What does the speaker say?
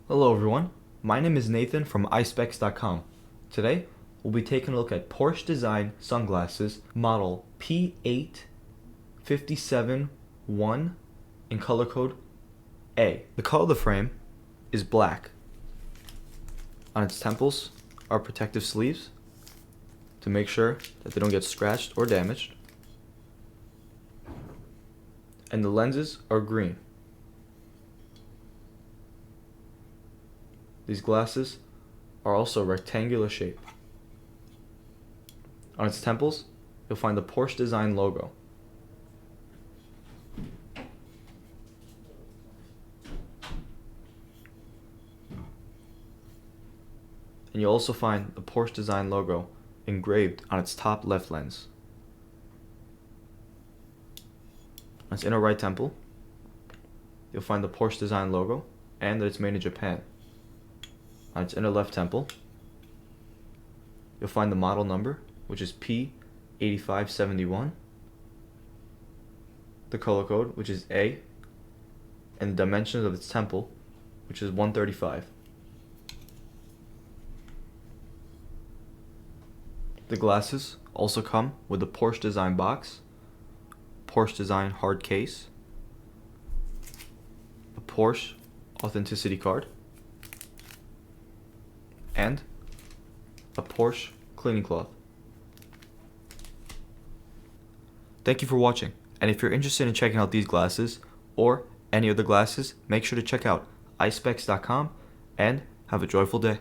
Hello everyone, my name is Nathan from Eyespecs.com. Today, we'll be taking a look at Porsche design sunglasses model P8571 in color code A. The color of the frame is black. On its temples are protective sleeves to make sure that they don't get scratched or damaged. And the lenses are green. These glasses are also rectangular shape. On its temples, you'll find the Porsche design logo. And you'll also find the Porsche design logo engraved on its top left lens. On its inner right temple, you'll find the Porsche design logo and that it's made in Japan. On its inner left temple, you'll find the model number, which is P8571, the color code, which is A, and the dimensions of its temple, which is 135. The glasses also come with the Porsche design box, Porsche design hard case, a Porsche authenticity card, and a Porsche cleaning cloth. Thank you for watching, and if you're interested in checking out these glasses or any other glasses, make sure to check out Eyespecs.com and have a joyful day.